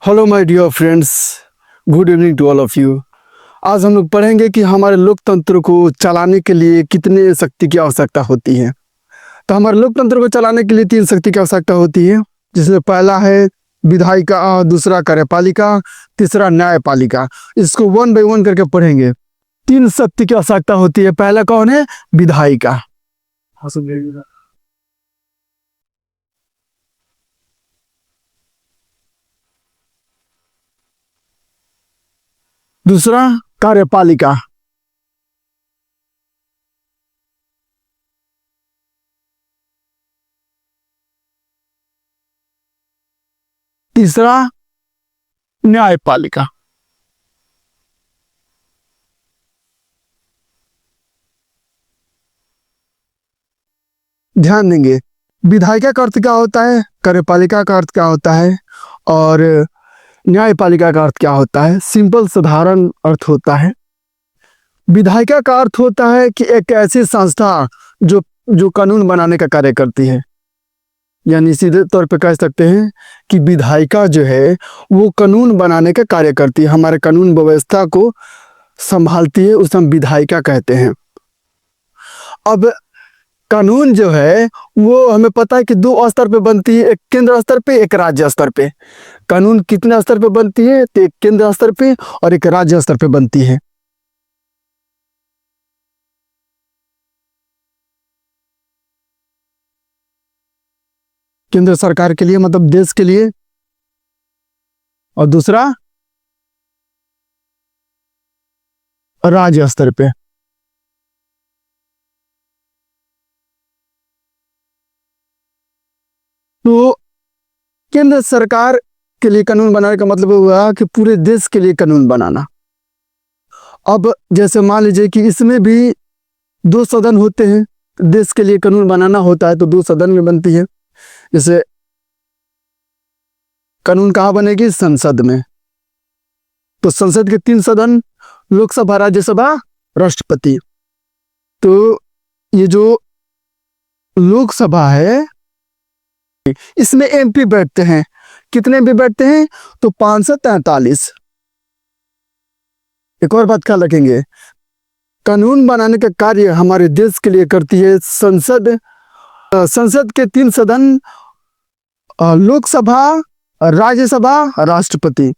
Hello my dear friends, good evening to all of you. आज हम लोग पढ़ेंगे कि हमारे लोकतंत्र को चलाने के लिए कितने शक्ति की आवश्यकता होती है। तो हमारे लोकतंत्र को चलाने के लिए 3 शक्ति की आवश्यकता होती है, जिसमें पहला है विधायिका, दूसरा कार्यपालिका, तीसरा न्यायपालिका। इसको 1 बाय 1 करके पढ़ेंगे। 3 शक्ति की आवश्यकता होती है। पहला कौन है? विधायिका। दूसरा कार्यपालिका। तीसरा न्यायपालिका। ध्यान देंगे, विधायिका का अर्थ क्या होता है, कार्यपालिका का अर्थ क्या होता है और न्यायपालिका का अर्थ क्या होता है। सिंपल साधारण अर्थ होता है। विधायिका का अर्थ होता है कि एक ऐसी संस्था जो जो कानून बनाने का कार्य करती है, यानी सीधे तौर पे कह सकते हैं कि विधायिका जो है वो कानून बनाने का कार्य करती है, हमारे कानून व्यवस्था को संभालती है, उसे हम विधायिका कहते हैं। अब कानून जो है वो हमें पता है कि 2 स्तर पे बनती है, एक केंद्र स्तर पे, एक राज्य स्तर पे। कानून कितने स्तर पे बनती है? तो एक केंद्र स्तर पे और एक राज्य स्तर पे बनती है। केंद्र सरकार के लिए मतलब देश के लिए, और दूसरा राज्य स्तर पे। तो केंद्र सरकार के लिए कानून बनाने का मतलब हुआ कि पूरे देश के लिए कानून बनाना। अब जैसे मान लीजिए कि इसमें भी 2 सदन होते हैं, देश के लिए कानून बनाना होता है तो 2 सदन में बनती है। जैसे कानून कहाँ बनेगी? संसद में। तो संसद के 3 सदन, लोकसभा, राज्यसभा, राष्ट्रपति। तो ये जो लोकसभा है इसमें एमपी बैठते हैं। कितने एमपी बैठते हैं? तो 543। एक और बात ख्याल रखेंगे, कानून बनाने का कार्य हमारे देश के लिए करती है संसद। संसद के 3 सदन, लोकसभा, राज्यसभा, राष्ट्रपति।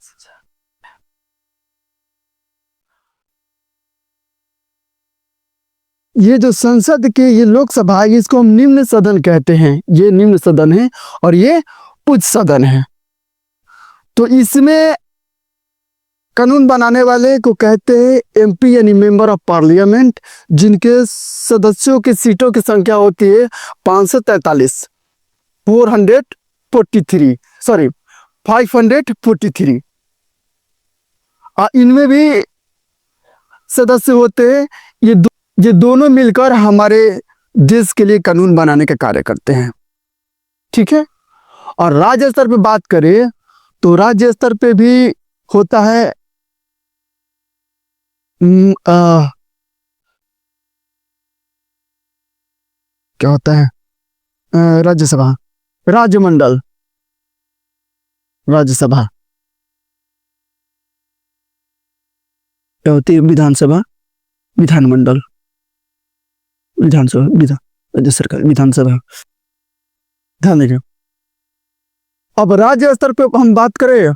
ये जो संसद के ये लोकसभा है इसको हम निम्न सदन कहते हैं। ये निम्न सदन है और ये उच्च सदन है। तो इसमें कानून बनाने वाले को कहते हैं एमपी, यानी मेंबर ऑफ पार्लियामेंट, जिनके सदस्यों की सीटों की संख्या होती है 543, 443, सॉरी 543। इनमें भी सदस्य होते हैं। ये दोनों मिलकर हमारे देश के लिए कानून बनाने का कार्य करते हैं। ठीक है। और राज्य स्तर पे बात करें तो राज्य स्तर पे भी होता है क्या होता है? राज्यसभा, राज्यमंडल, राज्यसभा। क्या होती है? विधानसभा, विधानमंडल, विधानसभा, विधान, राज्य सरकार, विधानसभा। ध्यान देंगे। अब राज्य स्तर पे हम बात करें,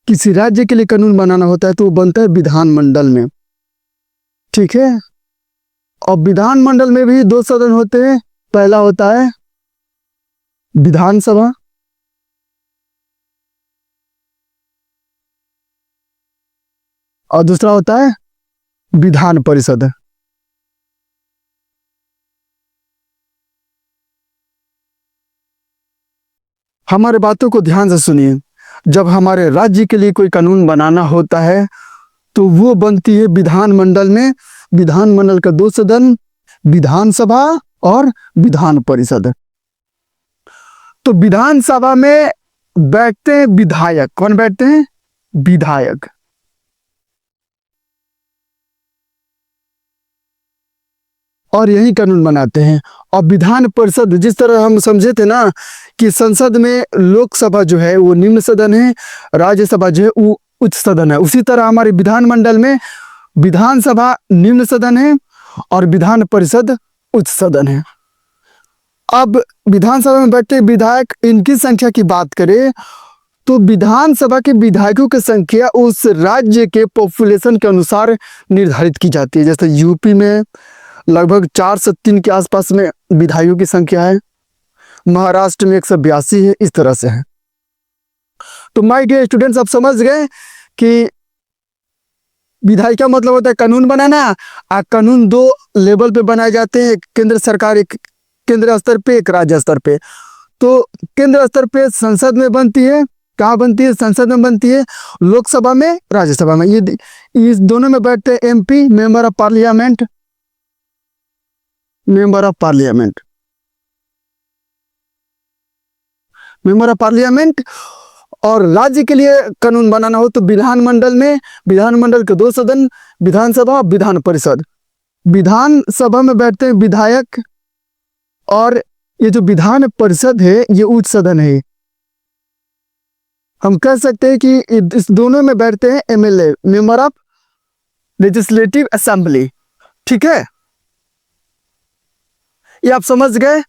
किसी राज्य के लिए कानून बनाना होता है तो वो बनता है विधानमंडल में। ठीक है। अब विधानमंडल में भी 2 सदन होते हैं। पहला होता है विधानसभा और दूसरा होता है विधान परिषद। हमारे बातों को ध्यान से सुनिए। जब हमारे राज्य के लिए कोई कानून बनाना होता है तो वो बनती है विधानमंडल में। विधानमंडल का 2 सदन, विधानसभा और विधान परिषद। तो विधानसभा में बैठते हैं विधायक। कौन बैठते हैं? विधायक। और यही कानून बनाते हैं। और विधान परिषद, जिस तरह हम समझे थे ना कि संसद में लोकसभा जो है वो निम्न सदन है, राज्यसभा जो है वो उच्च सदन है, उसी तरह हमारे विधानमंडल में विधानसभा निम्न सदन है और विधान परिषद उच्च सदन है। अब विधानसभा में बैठे विधायक, इनकी संख्या की बात करें तो विधानसभा के विधायकों की संख्या उस राज्य के पॉपुलेशन के अनुसार निर्धारित की जाती है। जैसे यूपी में लगभग 4 से 3 के आसपास में विधायकों की संख्या है, महाराष्ट्र में 182 है, इस तरह से है। तो माय डियर स्टूडेंट्स, आप समझ गए कि विधायी का मतलब होता है कानून बनाना। कानून 2 लेवल पे बनाए जाते हैं, केंद्र सरकार, एक केंद्र स्तर पे, एक राज्य स्तर पे। तो केंद्र स्तर पे संसद में बनती है, कहाँ बनती है? संसद में बनती है, लोकसभा में, राज्यसभा में। ये इस दोनों में बैठते हैं MP, member of parliament, member of parliament, member of parliament. और राज्य के लिए कानून बनाना हो तो विधानमंडल में, विधानमंडल के 2 सदन, विधानसभा, विधान परिषद। विधानसभा में बैठते हैं विधायक और ये जो विधान परिषद है ये उच्च सदन है। हम कह सकते हैं कि इस दोनों में बैठते हैं MLA, member of legislative assembly. ठीक है, ये आप समझ गए।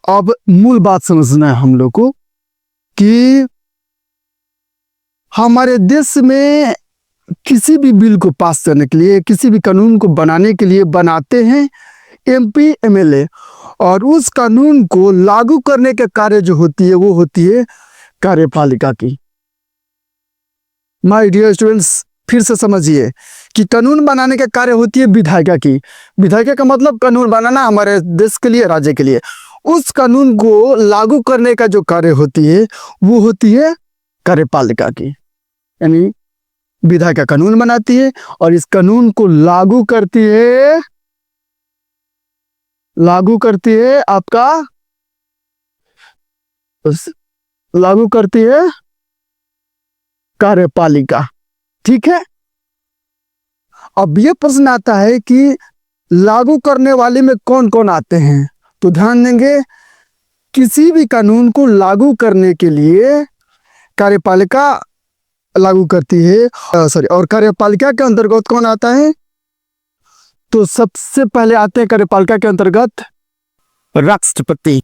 अब मूल बात समझना है हम लोग को कि हमारे देश में किसी भी बिल को पास करने के लिए, किसी भी कानून को बनाने के लिए बनाते हैं एमपी, एमएलए, और उस कानून को लागू करने के कार्य जो होती है वो होती है कार्यपालिका की। माय डियर स्टूडेंट्स, फिर से समझिए कि कानून बनाने का कार्य होती है विधायिका की। विधायिका का मतलब कानून बनाना हमारे देश के लिए, राज्य के लिए। उस कानून को लागू करने का जो कार्य होती है वो होती है कार्यपालिका की। यानी विधायिका कानून बनाती है और इस कानून को लागू करती है, आपका, लागू करती है कार्यपालिका। ठीक है, अब ये प्रश्न आता है कि लागू करने वाले में कौन कौन आते हैं। तो ध्यान देंगे, किसी भी कानून को लागू करने के लिए कार्यपालिका लागू करती है, और कार्यपालिका के अंतर्गत कौन आता है? तो सबसे पहले आते हैं कार्यपालिका के अंतर्गत राष्ट्रपति।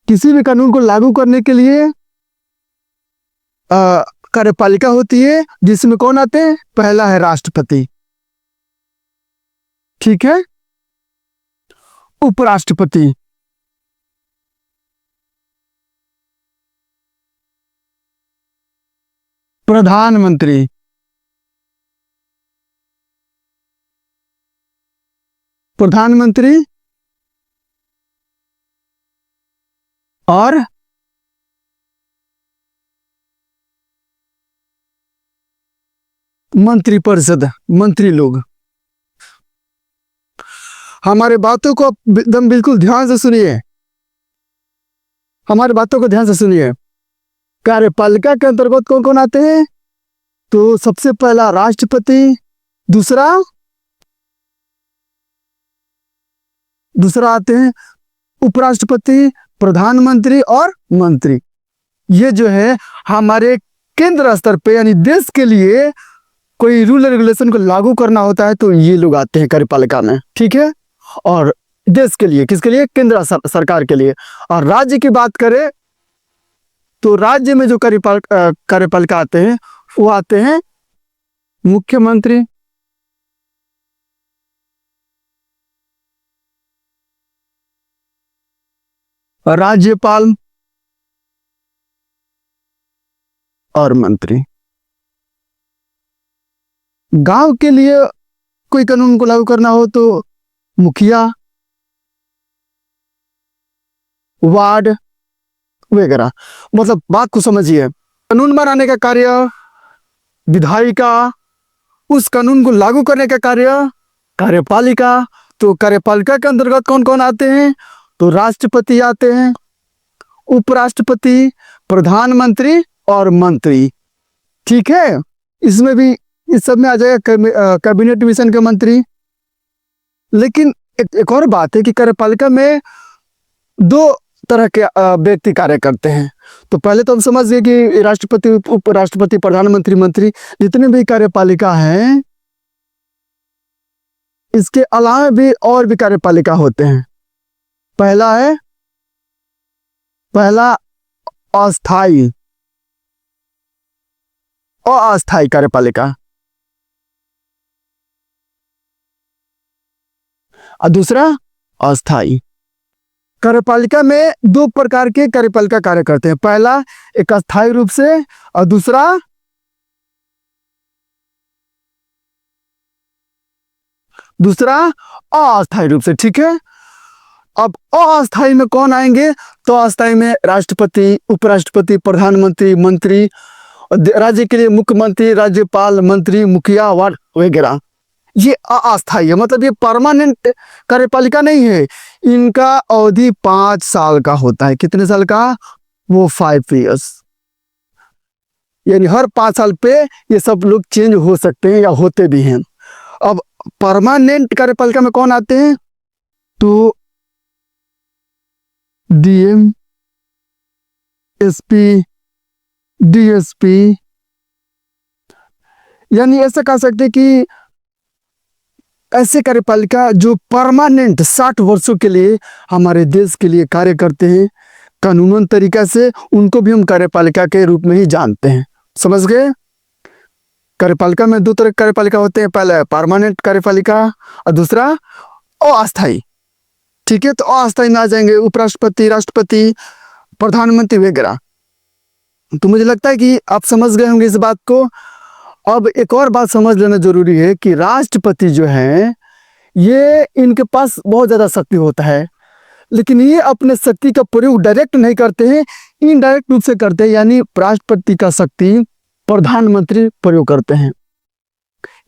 किसी भी कानून को लागू करने के लिए कार्यपालिका होती है, जिसमें कौन आते हैं? पहला है राष्ट्रपति, ठीक है, उपराष्ट्रपति, प्रधानमंत्री, और मंत्रिपरिषद, मंत्री लोग। हमारे बातों को एकदम बिल्कुल ध्यान से सुनिए, हमारी बातों को ध्यान से सुनिए। कार्यपालिका के अंतर्गत कौन कौन आते हैं? तो सबसे पहला राष्ट्रपति, दूसरा आते हैं उपराष्ट्रपति, प्रधानमंत्री और मंत्री। ये जो है हमारे केंद्र स्तर पे, यानी देश के लिए कोई रूल रेगुलेशन को लागू करना होता है तो ये लोग आते हैं कार्यपालिका में। ठीक है, और देश के लिए, किसके लिए? केंद्र सरकार के लिए। और राज्य की बात करें तो राज्य में जो कार्यपालिका आते हैं वो आते हैं मुख्यमंत्री, राज्यपाल और मंत्री। गांव के लिए कोई कानून को लागू करना हो तो मुखिया, वार्ड वगैरह। मतलब बात को समझिए, कानून बनाने का कार्य विधायिका, उस कानून को लागू करने का कार्य कार्यपालिका। तो कार्यपालिका के अंतर्गत कौन कौन आते हैं? तो राष्ट्रपति आते हैं, उपराष्ट्रपति, प्रधानमंत्री और मंत्री। ठीक है, इसमें भी, इस सब में आ जाएगा कैबिनेट मिशन के मंत्री। लेकिन एक और बात है कि कार्यपालिका में दो तरह के व्यक्ति कार्य करते हैं। तो पहले तो हम समझ गए कि राष्ट्रपति, उपराष्ट्रपति, प्रधानमंत्री, मंत्री, जितने भी कार्यपालिका हैं, इसके अलावा भी और भी कार्यपालिका होते हैं। पहला अस्थाई, अस्थाई कार्यपालिका, और दूसरा अस्थाई। कार्यपालिका में दो प्रकार के कार्यपालिका कार्य करते हैं। पहला एक अस्थायी रूप से और दूसरा अस्थायी रूप से। ठीक है, अब अस्थायी में कौन आएंगे? तो अस्थायी में राष्ट्रपति, उपराष्ट्रपति, प्रधानमंत्री, मंत्री, राज्य के लिए मुख्यमंत्री, राज्यपाल, मंत्री, मुखिया, वार्ड वगैरह। ये अस्थायी है, मतलब ये परमानेंट कार्यपालिका नहीं है। इनका अवधि 5 साल का होता है। कितने साल का? वो 5 years, यानी हर 5 साल पे ये सब लोग चेंज हो सकते हैं या होते भी हैं। अब परमानेंट कार्यपालिका में कौन आते हैं? तो डीएम, एसपी, डीएसपी, यानी ऐसा कह सकते हैं कि ऐसे कार्यपालिका जो परमानेंट 60 वर्षों के लिए हमारे देश के लिए कार्य करते हैं कानूनन तरीका से, उनको भी हम कार्यपालिका के रूप में ही जानते हैं। समझ गए? कार्यपालिका में दो तरह के कार्यपालिका होते हैं, पहला परमानेंट कार्यपालिका और दूसरा अस्थायी। ठीक है, तो अस्थायी में आ जाएंगे उपराष्ट्रपति, राष्ट्रपति, प्रधानमंत्री वगैरह। तो मुझे लगता है कि आप समझ गए होंगे इस बात को। अब एक और बात समझ लेना जरूरी है कि राष्ट्रपति जो है, ये इनके पास बहुत ज्यादा शक्ति होता है, लेकिन ये अपने शक्ति का प्रयोग डायरेक्ट नहीं करते हैं, इनडायरेक्ट रूप से करते हैं। यानी राष्ट्रपति का शक्ति प्रधानमंत्री प्रयोग करते हैं।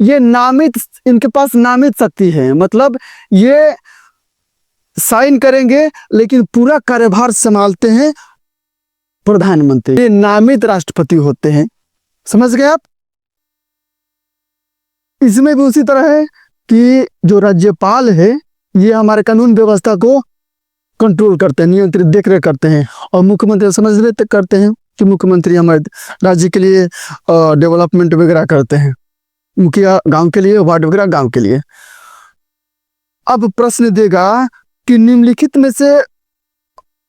ये नामित, इनके पास नामित शक्ति है, मतलब ये साइन करेंगे लेकिन पूरा कार्यभार संभालते हैं प्रधानमंत्री। ये नामित राष्ट्रपति होते हैं। समझ गए आप? इसमें भी उसी तरह है कि जो राज्यपाल है, ये हमारे कानून व्यवस्था को कंट्रोल करते हैं, नियंत्रित, देखरेख करते हैं। और मुख्यमंत्री समझ लेते करते हैं कि मुख्यमंत्री हमारे राज्य के लिए डेवलपमेंट वगैरह करते हैं, मुखिया गांव के लिए, वार्ड वगैरह गांव के लिए। अब प्रश्न देगा कि निम्नलिखित में से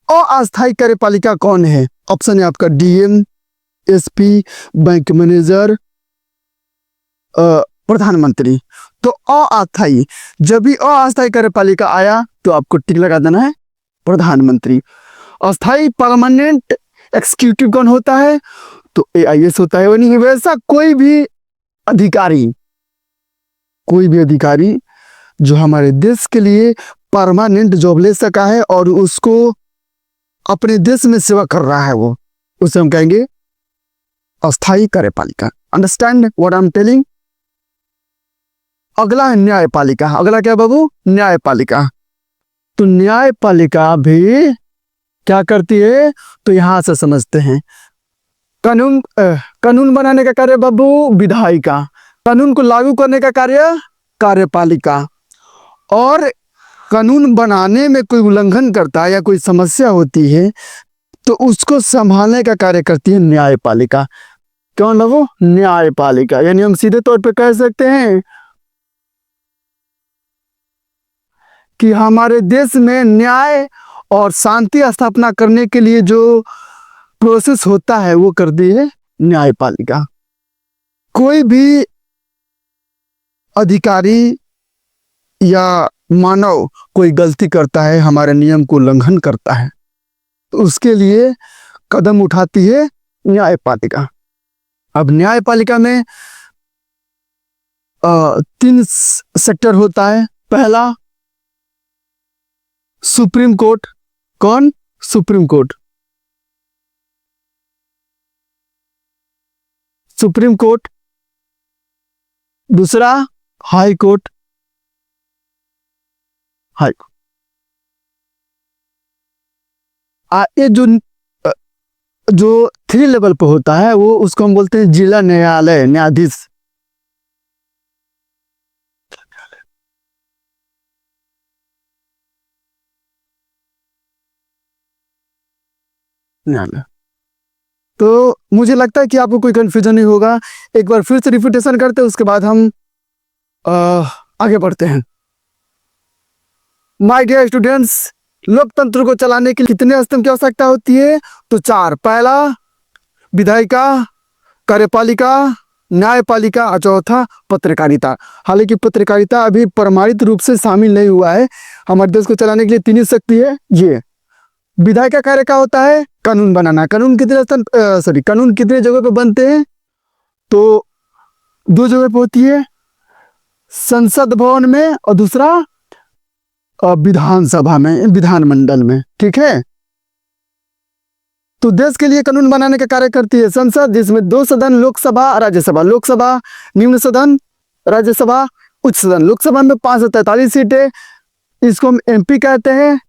अस्थायी कार्यपालिका कौन है? ऑप्शन है आपका डीएम, एसपी, बैंक मैनेजर, प्रधानमंत्री। तो अस्थायी, जब भी अस्थायी कार्यपालिका आया तो आपको टिक लगा देना है प्रधानमंत्री। अस्थायी परमानेंट एग्जीक्यूटिव कौन होता है? तो AIS होता है। यानी वैसा कोई भी अधिकारी जो हमारे देश के लिए परमानेंट जॉब ले सका है और उसको अपने देश में सेवा कर रहा है, वो उसे हम कहेंगे अस्थायी कार्यपालिका। Understand what I am telling? अगला है न्यायपालिका। अगला क्या बाबू? न्यायपालिका। तो न्यायपालिका भी क्या करती है? तो यहां से समझते हैं। कानून बनाने का कार्य बाबू विधायिका, कानून को लागू करने का कार्य कार्यपालिका, और कानून बनाने में कोई उल्लंघन करता है या कोई समस्या होती है तो उसको संभालने का कार्य करती है न्यायपालिका। कौन बाबू? न्यायपालिका। यानी हम सीधे तौर पे कह सकते हैं कि हमारे देश में न्याय और शांति स्थापना करने के लिए जो प्रोसेस होता है वो करती है न्यायपालिका। कोई भी अधिकारी या मानव कोई गलती करता है, हमारे नियम को उल्लंघन करता है, तो उसके लिए कदम उठाती है न्यायपालिका। अब न्यायपालिका में 3 सेक्टर होता है। पहला सुप्रीम कोर्ट। कौन? Supreme court. Supreme court. दूसरा हाई कोर्ट। High court. ये जो जो 3 लेवल पे होता है वो उसको हम बोलते हैं जिला न्यायालय न्यायाधीश। न्यायालय। तो मुझे लगता है कि आपको कोई कंफ्यूजन नहीं होगा। एक बार फिर से रिपीटेशन करते हैं, उसके बाद हम आगे बढ़ते हैं। माय डियर स्टूडेंट्स, लोकतंत्र को चलाने के लिए कितने स्तंभ की आवश्यकता होती है? तो 4। पहला विधायिका, कार्यपालिका, न्यायपालिका और चौथा पत्रकारिता। हालांकि पत्रकारिता अभी प्रमाणित रूप से शामिल नहीं हुआ है। हमारे देश को चलाने के लिए 3 ही शक्ति है। ये विधायक का कार्य क्या होता है? कानून बनाना। कानून कितने जगह पे बनते हैं? तो 2 जगह पे होती है, संसद भवन में और दूसरा विधानसभा में, विधानमंडल में। ठीक है। तो देश के लिए कानून बनाने का कार्य करती है संसद, जिसमें 2 सदन, लोकसभा राज्यसभा। लोकसभा निम्न सदन, राज्यसभा उच्च सदन। लोकसभा में 543 सीटें, इसको हम एमपी कहते हैं।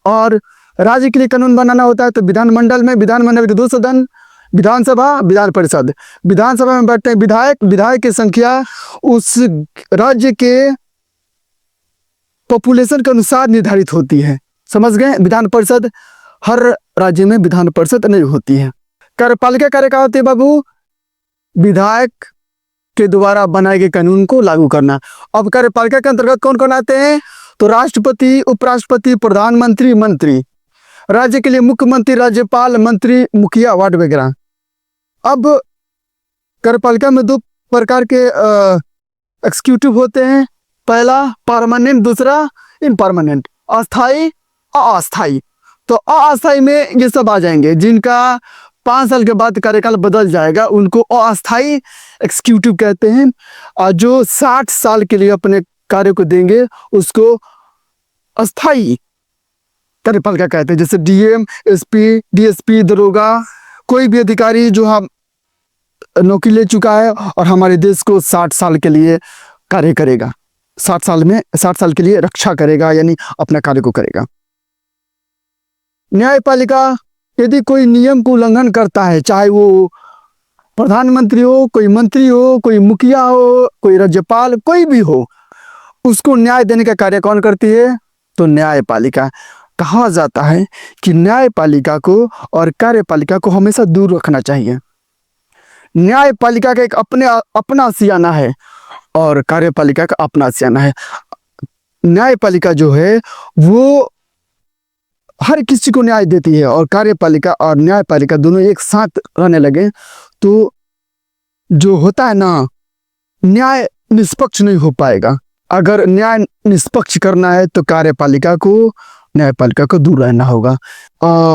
और राज्य के लिए कानून बनाना होता है तो विधानमंडल में, विधानमंडल के 2 सदन, विधानसभा, विधान परिषद। विधानसभा में बैठते हैं विधायक। विधायक की संख्या उस राज्य के पॉपुलेशन के अनुसार निर्धारित होती है। समझ गए? विधान परिषद, हर राज्य में विधान परिषद नहीं होती है। कार्यपालिका कार्य क्या होती है बाबू? विधायक के द्वारा बनाए गए कानून को लागू करना। अब कार्यपालिका के अंतर्गत कौन कौन आते हैं? तो राष्ट्रपति, उपराष्ट्रपति, प्रधानमंत्री, मंत्री। राज्य के लिए मुख्यमंत्री, राज्यपाल, मंत्री, मुखिया, वार्ड वगैरह। अब कार्यपालिका में 2 प्रकार के एग्जीक्यूटिव होते हैं। पहला परमानेंट, दूसरा इनपरमानेंट, अस्थाई और अस्थाई। तो अस्थाई में ये सब आ जाएंगे, जिनका 5 साल के बाद कार्यकाल बदल जाएगा, उनको अस्थाई एग्जीक्यूटिव कहते हैं। और जो 60 साल के लिए अपने कार्य को देंगे उसको अस्थाई कार्यपालिका कहते हैं। जैसे डीएम, एसपी, डीएसपी, दरोगा, कोई भी अधिकारी जो हम नौकरी ले चुका है और हमारे देश को 60 साल के लिए कार्य करेगा, 60 साल के लिए रक्षा करेगा, यानी अपना कार्य को करेगा। न्यायपालिका यदि कोई नियम को उल्लंघन करता है, चाहे वो प्रधानमंत्री हो, कोई मंत्री हो, कोई मुखिया हो, कोई राज्यपाल, कोई भी हो, उसको न्याय देने का कार्य कौन करती है? तो न्यायपालिका। कहा जाता है कि न्यायपालिका को और कार्यपालिका को हमेशा दूर रखना चाहिए। न्यायपालिका का एक अपना सियाना है और कार्यपालिका का अपना सियाना है। न्यायपालिका जो है वो हर किसी को न्याय देती है, और कार्यपालिका और न्यायपालिका दोनों एक साथ रहने लगे तो जो होता है ना, न्याय निष्पक्ष नहीं हो पाएगा। अगर न्याय निष्पक्ष करना है तो कार्यपालिका को, न्यायपालिका को दूर रहना होगा।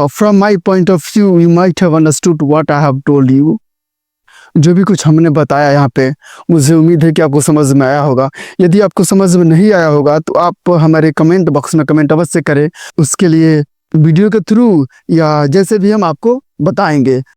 From my point of view you might have understood what I have told you. जो भी कुछ हमने बताया यहाँ पे, मुझे उम्मीद है कि आपको समझ में आया होगा। यदि आपको समझ में नहीं आया होगा तो आप हमारे कमेंट बॉक्स में कमेंट अवश्य करें। उसके लिए वीडियो के थ्रू या जैसे भी हम आपको बताएंगे।